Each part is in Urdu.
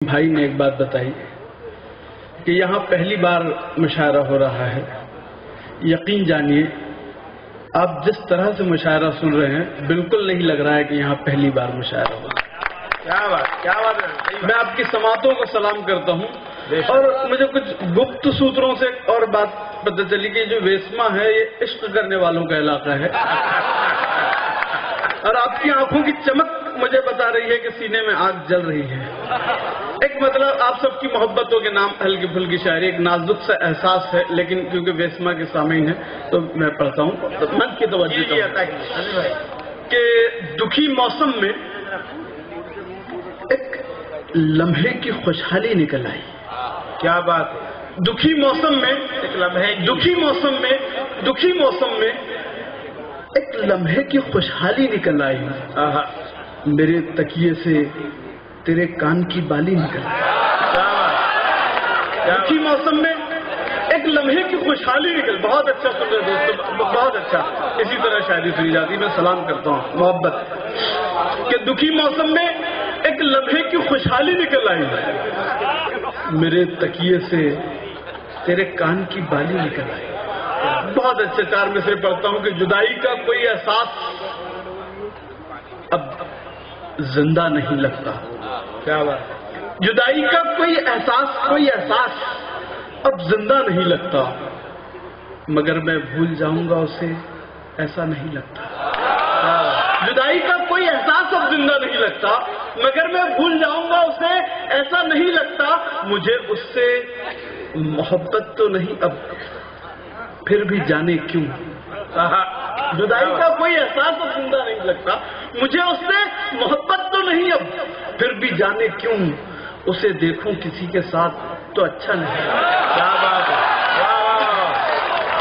بھائی نے ایک بات بتائی کہ یہاں پہلی بار مشاعرہ ہو رہا ہے. یقین جانیے آپ جس طرح سے مشاعرہ سن رہے ہیں بالکل نہیں لگ رہا ہے کہ یہاں پہلی بار مشاعرہ ہو رہا ہے. کیا بات ہے. میں آپ کی سماعتوں کو سلام کرتا ہوں اور مجھے کچھ گپت سوتروں سے اور بات پتہ چلی کہ جو ویسما ہے یہ عشق کرنے والوں کا علاقہ ہے اور آپ کی آنکھوں کی چمک مجھے بتا رہی ہے کہ سینے میں آگ جل رہی ہے. ایک مطلب آپ سب کی محبتوں کے نام ہلکی پھلکی شاعری ایک نازک سا احساس ہے، لیکن کیونکہ ویسما کے سامعین ہیں تو میں پڑھتا ہوں. من کی توجہ کہ دکھی موسم میں ایک لمحے کی خوشحالی نکل آئی. کیا بات ہے. دکھی موسم میں ایک لمحے دکھی موسم میں ایک لمحے کی خوشحالی نکل آئی. میرے تکیے سے تیرے کان کی بالی نکل آئی. دکھی موسم میں ایک لمحے کی خوشحالی نکل. بہت اچھا سن رہے دوستوں، بہت اچھا. اسی طرح شاعری سنی جاتی. میں سلام کرتا ہوں محبت کہ دکھی موسم میں ایک لمحے کی خوشحالی نکل آئی. میرے تکیے سے تیرے کان کی بالی نکل آئی. بہت اچھے چار مصرے پڑھتا ہوں کہ جدائی کا کوئی احساس اب زندہ نہیں لگتا. کیا بات. جدائی کا کوئی احساس اب زندہ نہیں لگتا، مگر میں بھول جاؤں گا اسے ایسا نہیں لگتا. جدائی کا کوئی احساس اب زندہ نہیں لگتا، مگر میں بھول جاؤں گا اسے ایسا نہیں لگتا. مجھے اس سے محبت تو نہیں اب پھر بھی جانے کیوں. جدائی کا کوئی احساس اب زندہ نہیں لگتا، مجھے اس سے محبت تو نہیں اب پھر بھی جانے کیوں. اسے دیکھوں کسی کے ساتھ تو اچھا نہیں. کیا بات ہے.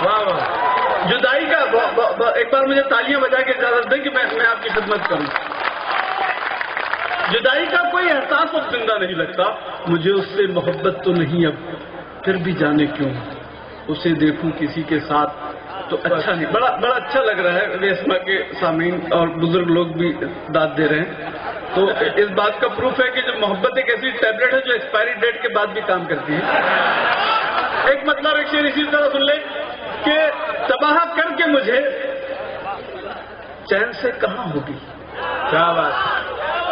واہ. جدائی کا ایک بار مجھے تالیاں بجا کے اجازت دیں کہ میں آپ کی خدمت کروں. جدائی کا کوئی احساس اب زندہ نہیں لگتا، مجھے اس سے محبت تو نہیں اب پھر بھی جانے کیوں. اسے دیکھوں کسی کے ساتھ تو اچھا نہیں. بڑا اچھا لگ رہا ہے. ویسما کے سامعین اور بزرگ لوگ بھی داد دے رہے ہیں. تو اس بات کا پروف ہے کہ جو محبت ایک ایسی ٹیبلٹ ہے جو ایکسپائری ڈیٹ کے بعد بھی کام کرتی ہے. ایک مطلب ایک شعر اسی طرح سن لیں کہ تباہ کر کے مجھے چین سے کہاں ہوگی. کیا بات.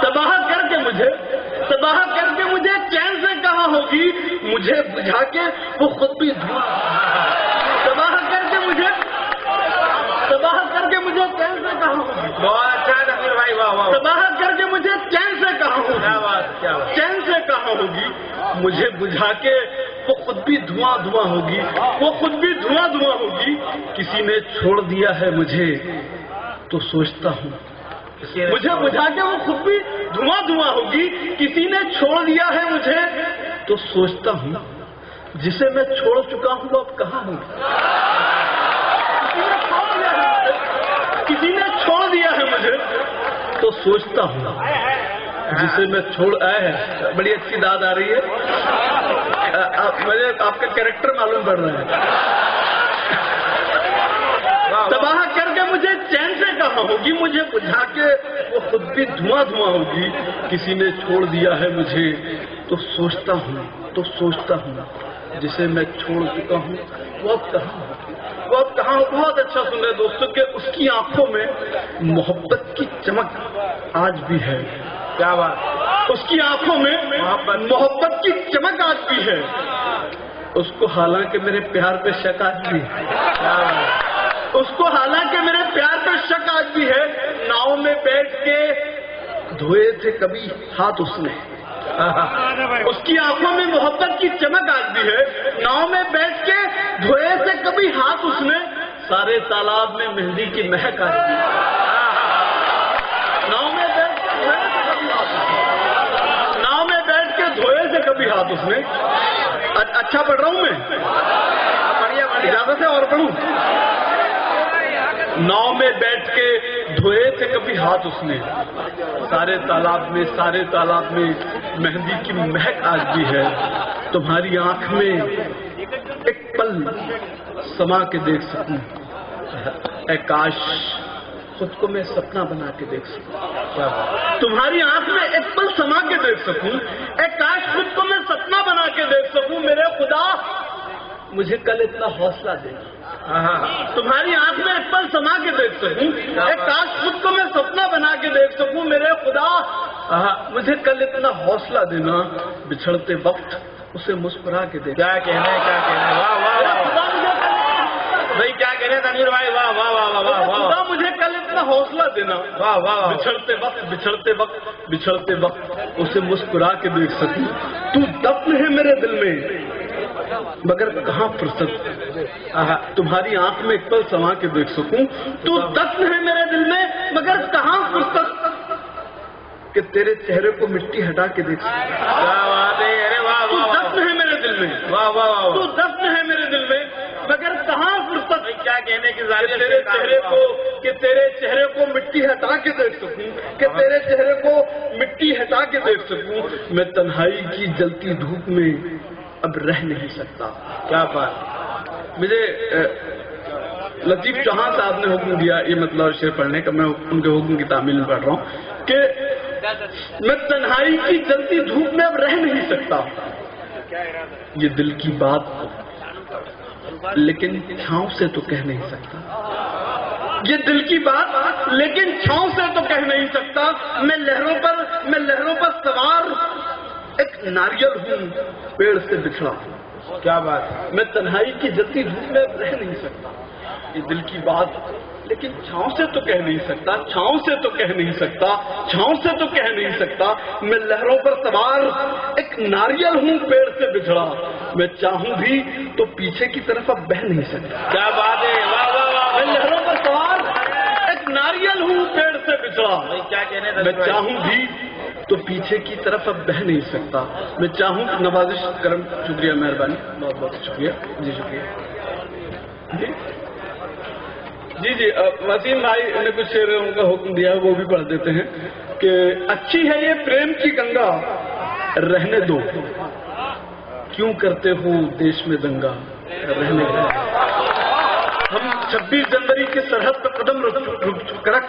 تباہ کر کے مجھے چین سے کہاں ہوگی. مجھے بجھا کے وہ خود بھی تباہ کر کے مجھے چین سے کہاں ہوگی. بہت اچھا نصیر بھائی. واہ. تباہ کر کے مجھے چین سے کہاں ہوگی. کیا بات. کیا بات. چین سے کہاں ہوگی. مجھے بجھا کے وہ خود بھی دھواں دھواں ہوگی. کسی نے چھوڑ دیا ہے مجھے تو سوچتا ہوں. مجھے بجھا کے وہ خود بھی دھواں ہوگی. کسی نے چھوڑ دیا ہے مجھے تو سوچتا ہوں جسے میں چھوڑ چکا ہوں وہ اب کہاں ہوگی. کسی نے چھوڑ دیا ہے مجھے تو سوچتا ہوں جسے میں چھوڑ آئے ہیں. بڑی اچھی داد آ رہی ہے. مجھے آپ کا کیریکٹر معلوم پڑ رہا ہے. تباہ کر کے مجھے چین سے کہاں ہوگی. مجھے بجھا کے وہ خود بھی دھواں ہوگی. کسی نے چھوڑ دیا ہے مجھے تو سوچتا ہوں جسے میں چھوڑ چکا ہوں وہ اب کہاں. بہت اچھا سن رہے دوستوں کہ اس کی آنکھوں میں محبت کی چمک آج بھی ہے. کیا بات. اس کی آنکھوں میں محبت کی چمک آج بھی ہے. اس کو حالانکہ میرے پیار پہ شک آج بھی ہے. آج بھی ہے. ناؤ میں بیٹھ کے دھوئے تھے کبھی ہاتھ اس نے. اس کی آنکھوں میں محبت کی چمک آج بھی ہے. ناؤ میں بیٹھ کے دھوئے تھے کبھی ہاتھ اس نے. سارے تالاب میں مہندی کی مہک آج بھی ہے. ناؤ میں بیٹھ کے دھوئے تھے کبھی ہاتھ اس نے. اچھا پڑھ رہا ہوں میں. اجازت ہے اور پڑھوں. ناؤ میں بیٹھ کے دھوئے تھے کبھی ہاتھ اس نے. سارے تالاب میں مہندی کی مہک آج بھی ہے. تمہاری آنکھ میں ایک پل سما کے دیکھ سکوں. اے کاش خود کو میں سپنا بنا کے دیکھ سکوں. کیا بات تمہاری آنکھ میں ایک پل سما کے دیکھ سکوں، ایک کاش خود کو میں سپنا بنا کے دیکھ سکوں، میرے خدا مجھے کل اتنا حوصلہ دے۔ تمہاری آنکھ میں ایک پل سما کے دیکھ سکوں، ایک کاش خود کو میں سپنا بنا کے دیکھ سکوں، میرے خدا مجھے کل اتنا حوصلہ دینا، بچھڑتے وقت اسے مسکرا کے دیکھ۔ کیا کہنے واہ واہ واہ بھائی، کیا کہنے تنویر بھائی، واہ واہ واہ واہ واہ خدا مجھے کل اتنا حوصلہ دینا، واہ واہ بچھڑتے وقت اسے مسکرا کے دیکھ سکوں۔ تو دفن ہے میرے دل میں مگر کہاں فرصت، تمہاری آنکھ میں ایک پل سما کے دیکھ سکوں۔ تو دفن ہے میرے دل میں مگر کہاں فرصت کہ تیرے چہرے کو مٹی ہٹا کے دیکھ سکوں۔ کیا بات ہے، ارے واہ تو واہ دفن ہے میرے دل میں، واہ واہ واہ تو دفن ہے میرے دل میں مگر کہاں فرصت کیا کہنے کی تیرے چہرے کو مٹی ہٹا کے دیکھ سکوں، کہ تیرے چہرے کو مٹی ہٹا کے دیکھ سکوں۔ میں تنہائی کی جلتی دھوپ میں اب رہ نہیں سکتا۔ کیا بات، مجھے لطیف چوہان صاحب نے حکم دیا یہ مطلب شعر پڑھنے کا، میں ان کے حکم کی تعمیل میں پڑھ رہا ہوں کہ میں تنہائی کی جلتی دھوپ میں اب رہ نہیں سکتا، یہ دل کی بات لیکن چھاؤں سے تو کہہ نہیں سکتا، یہ دل کی بات لیکن چھاؤں سے تو کہہ نہیں سکتا۔ میں لہروں پر سوار ایک ناریل ہوں پیڑ سے بچھڑا، کیا بات، میں تنہائی کی جلتی دھوپ میں اب رہ نہیں سکتا، یہ دل کی بات لیکن چھاؤں سے تو کہہ نہیں سکتا، چھاؤں سے تو کہہ نہیں سکتا، چھاؤں سے تو کہہ نہیں سکتا۔ میں لہروں پر سوار ایک ناریل ہوں پیڑ سے بچھڑا، میں چاہوں بھی تو پیچھے کی طرف اب بہ نہیں سکتا۔ کیا بات ہے، واہ واہ واہ، میں لہروں پر سوار ایک ناریل ہوں پیڑ سے بچھڑا، کیا کہنے میں چاہوں بھی تو پیچھے کی طرف اب بہ نہیں سکتا۔ میں چاہوں نوازش کرم، شکریہ، مہربانی، بہت بہت شکریہ، جی شکریہ جی وسیم بھائی نے کچھ شعروں کا حکم دیا وہ بھی پڑھ دیتے ہیں کہ اچھی ہے یہ پریم کی گنگا رہنے دو، کیوں کرتے ہو دیش میں دنگا رہنے دو۔ ہم 26 جنوری کی سرحد پر قدم رکھ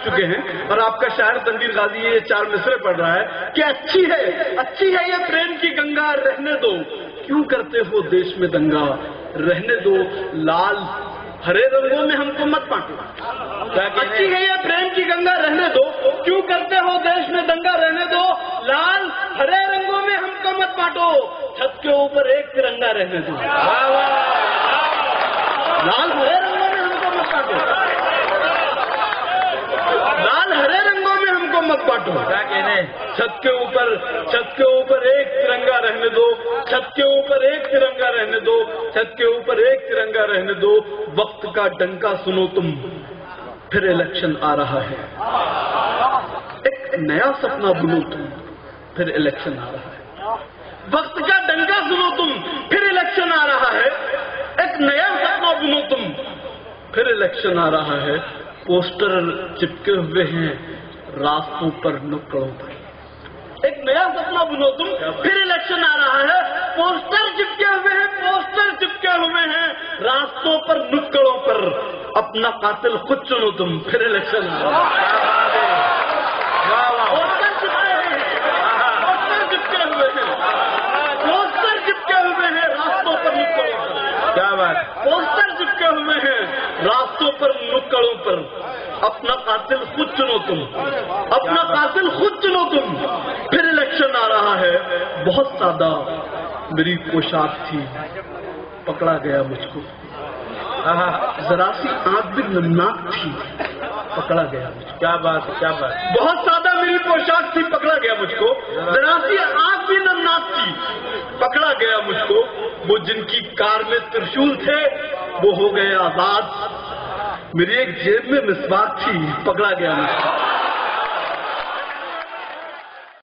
چکے ہیں اور آپ کا شاعر تنویر غازی یہ 4 مصرے پڑھ رہا ہے کہ اچھی ہے یہ پریم کی گنگا رہنے دو، کیوں کرتے ہو دیش میں دنگا رہنے دو، لال ہرے رنگوں میں ہم کو مت بانٹو۔ اچھی ہے یہ پریم کی گنگا رہنے دو، کیوں کرتے ہو دیش میں دنگا رہنے دو، لال ہرے رنگوں میں ہم کو مت بانٹو، چھت کے اوپر ایک ترنگا رہنے دو۔ لال ہرے رنگوں میں ہم کو مت بانٹو، لال ہرے رنگوں میں ہم کو مت بانٹو، کیا کہنے، چھت کے اوپر ایک ترنگا رہنے دو، چھت کے اوپر ایک ترنگا رہنے دو، چھت کے اوپر ایک ترنگا رہنے دو، وقت کا ڈنکا سنو تم پھر الیکشن آ رہا ہے، ایک نیا سپنا بنو تم پھر الیکشن آ رہا ہے، وقت کا ڈنکا سنو تم پھر الیکشن آ رہا ہے، ایک نیا سپنا بنو تم پھر الیکشن آ رہا ہے، پوسٹر چپکے ہوئے ہیں راستوں پر نکڑوں پر، ایک نیا سپنا بنو تم پھر الیکشن آ رہا ہے، پوسٹر چپکے ہوئے ہیں راستوں پر نکڑوں پر، اپنا قاتل خود چنو تم پھر الیکشن آ رہا ہے، پوسٹر چپکے ہوئے ہیں راستوں پر نکڑوں پر، کیا بات، پوسٹر چپکے ہوئے ہیں راستوں پر نکڑوں پر، اپنا قاتل خود چنو تم، اپنا قاتل خود چنو تم پھر الیکشن آ رہا ہے۔ بہت سادہ میری پوشاک تھی پکڑا گیا مجھ کو، ذرا سی آنکھ بھی نمناک تھی پکڑا گیا مجھ کو، کیا بات، کیا بات، بہت سادہ میری پوشاک تھی پکڑا گیا مجھ کو، ذرا سی آنکھ بھی نمناک تھی پکڑا گیا مجھ کو، وہ جن کی کار میں ترشول تھے وہ ہو گئے آزاد، میری ایک جیب میں مسواک تھی پکڑا گیا مجھ کو۔